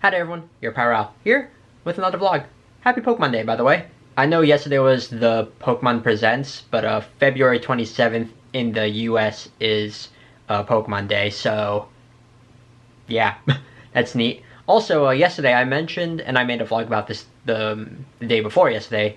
Hi there everyone, your Pyral here with another vlog. Happy Pokemon Day, by the way. I know yesterday was the Pokemon Presents, but February 27th in the US is Pokemon Day, so yeah, that's neat. Also, yesterday I mentioned, and I made a vlog about this the day before yesterday,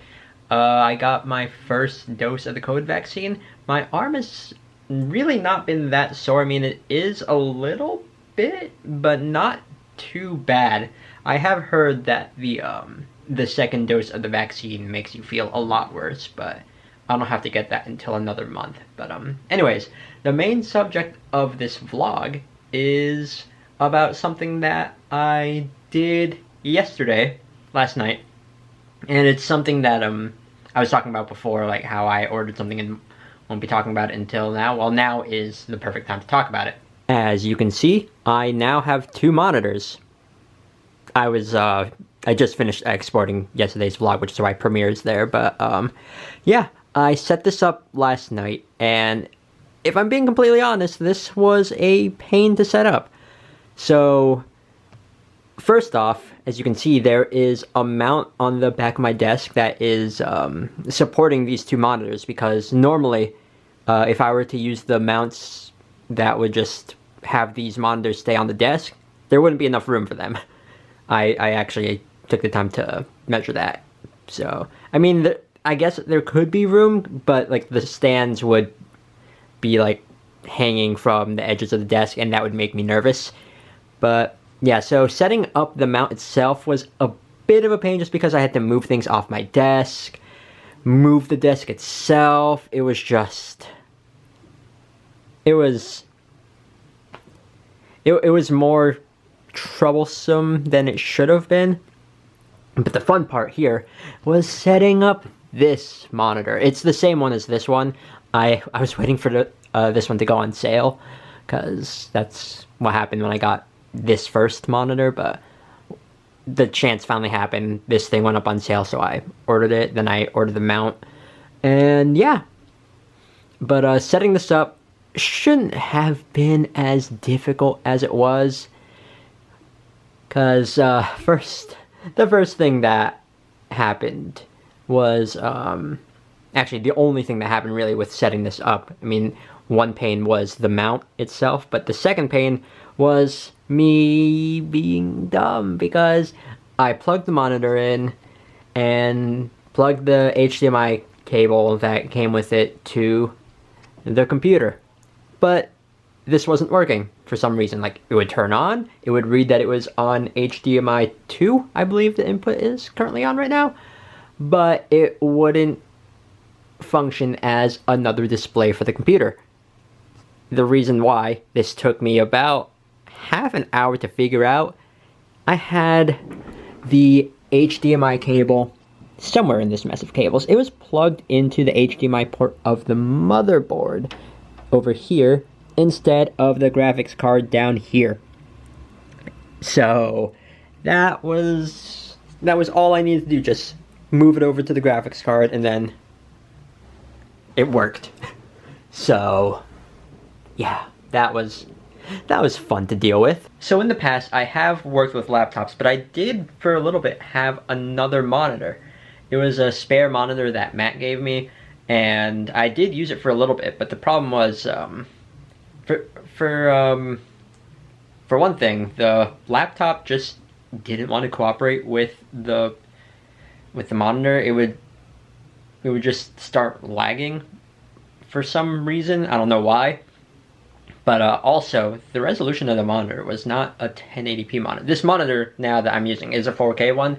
I got my first dose of the COVID vaccine. My arm has really not been that sore. I mean, it is a little bit, but not too bad. I have heard that the second dose of the vaccine makes you feel a lot worse, but I don't have to get that until another month. But anyways, the main subject of this vlog is about something that I did last night, and it's something that I was talking about before, like how I ordered something and won't be talking about it until now. Well, now is the perfect time to talk about it. As you can see, I now have two monitors. I just finished exporting yesterday's vlog, which is why Premiere's there, but yeah, I set this up last night, and if I'm being completely honest, this was a pain to set up. So, first off, as you can see, there is a mount on the back of my desk that is supporting these two monitors, because normally, if I were to use the mounts that would just have these monitors stay on the desk, there wouldn't be enough room for them. I actually took the time to measure that. So, I mean, I guess there could be room, but like the stands would be like hanging from the edges of the desk, and that would make me nervous. But yeah, so setting up the mount itself was a bit of a pain just because I had to move things off my desk, move the desk itself. It was more troublesome than it should have been. But the fun part here was setting up this monitor. It's the same one as this one. I was waiting for this one to go on sale, because that's what happened when I got this first monitor, but the chance finally happened. This thing went up on sale, so I ordered it. Then I ordered the mount, and yeah. But setting this up shouldn't have been as difficult as it was, because the first thing that happened was actually the only thing that happened really with setting this up. I mean, one pain was the mount itself, but the second pain was me being dumb, because I plugged the monitor in and plugged the HDMI cable that came with it to the computer. But this wasn't working for some reason. Like, it would turn on, it would read that it was on HDMI 2, I believe the input is currently on right now, but it wouldn't function as another display for the computer. The reason why this took me about half an hour to figure out, I had the HDMI cable somewhere in this mess of cables. It was plugged into the HDMI port of the motherboard over here instead of the graphics card down here. So that was all I needed to do, just move it over to the graphics card, and then it worked. So yeah, that was fun to deal with. So in the past, I have worked with laptops, but I did for a little bit have another monitor. It was a spare monitor that Matt gave me, and I did use it for a little bit, but the problem was, for one thing, the laptop just didn't want to cooperate with the monitor. It would just start lagging for some reason. I don't know why. But also, the resolution of the monitor was not a 1080p monitor. This monitor now that I'm using is a 4K one,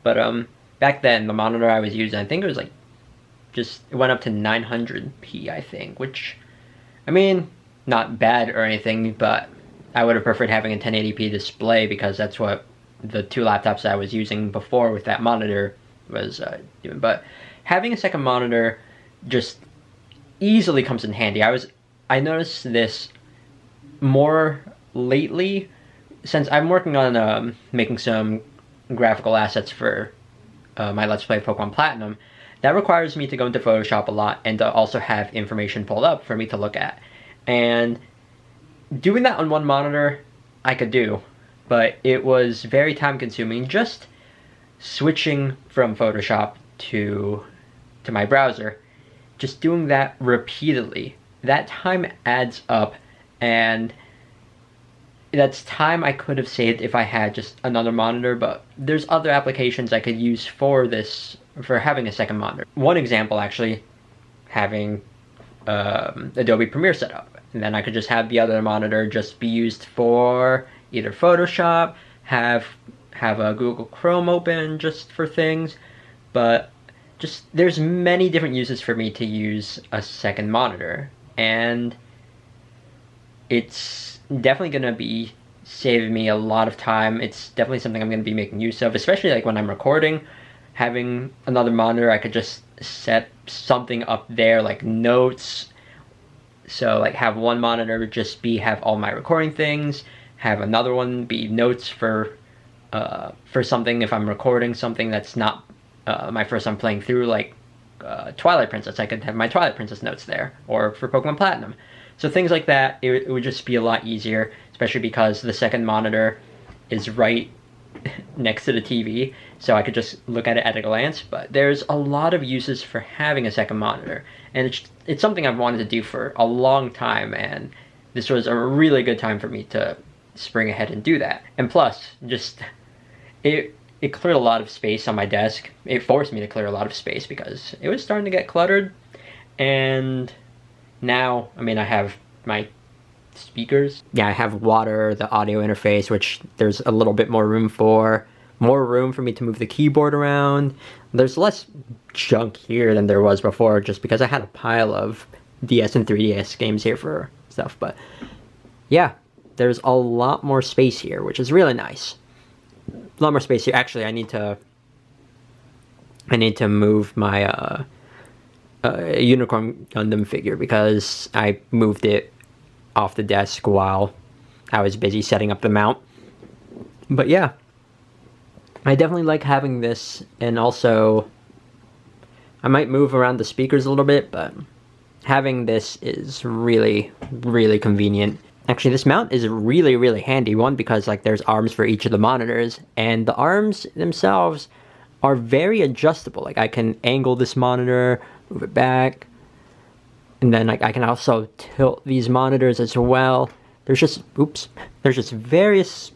but back then the monitor I was using, I think it was like it went up to 900p, I think, which, I mean, not bad or anything, but I would have preferred having a 1080p display, because that's what the two laptops I was using before with that monitor was doing. But having a second monitor just easily comes in handy. I noticed this more lately, since I'm working on making some graphical assets for my Let's Play Pokemon Platinum. That requires me to go into Photoshop a lot and to also have information pulled up for me to look at. And doing that on one monitor, I could do. but it was very time consuming just switching from Photoshop to my browser. Just doing that repeatedly. That time adds up, and that's time I could have saved if I had just another monitor, but there's other applications I could use for this, for having a second monitor. One example, actually, having Adobe Premiere set up. And then I could just have the other monitor just be used for either Photoshop, have a Google Chrome open just for things, but just there's many different uses for me to use a second monitor, and it's definitely going to be saving me a lot of time. It's definitely something I'm going to be making use of, especially like when I'm recording. Having another monitor, I could just set something up there like notes. So like have one monitor just have all my recording things, have another one be notes for something if I'm recording something that's not my first time playing through, like Twilight Princess. I could have my Twilight Princess notes there, or for Pokemon Platinum. So things like that, it would just be a lot easier, especially because the second monitor is right next to the TV, so I could just look at it at a glance. But there's a lot of uses for having a second monitor, and it's something I've wanted to do for a long time, and this was a really good time for me to spring ahead and do that. And plus, just it cleared a lot of space on my desk. It forced me to clear a lot of space because it was starting to get cluttered. And now, I mean, I have my speakers. Yeah, I have Water, the audio interface, which there's a little bit more room for. More room for me to move the keyboard around. There's less junk here than there was before, just because I had a pile of DS and 3DS games here for stuff. But yeah, there's a lot more space here, which is really nice. A lot more space here. Actually, I need to move my Unicorn Gundam figure because I moved it off the desk while I was busy setting up the mount. But yeah, I definitely like having this, and also I might move around the speakers a little bit, but having this is really, really convenient. Actually, this mount is really, really handy. One, because like there's arms for each of the monitors, and the arms themselves are very adjustable. Like I can angle this monitor, move it back, and then like I can also tilt these monitors as well. There's just various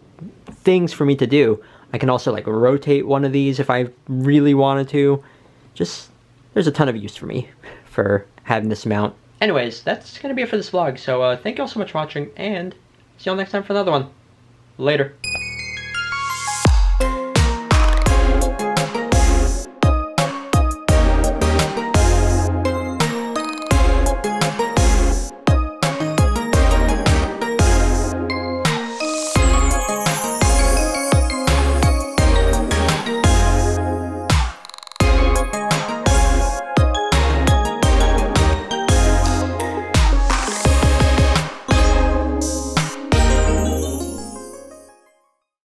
things for me to do. I can also like rotate one of these if I really wanted to. Just, there's a ton of use for me for having this mount. Anyways, that's gonna be it for this vlog. So thank you all so much for watching, and see you all next time for another one. Later.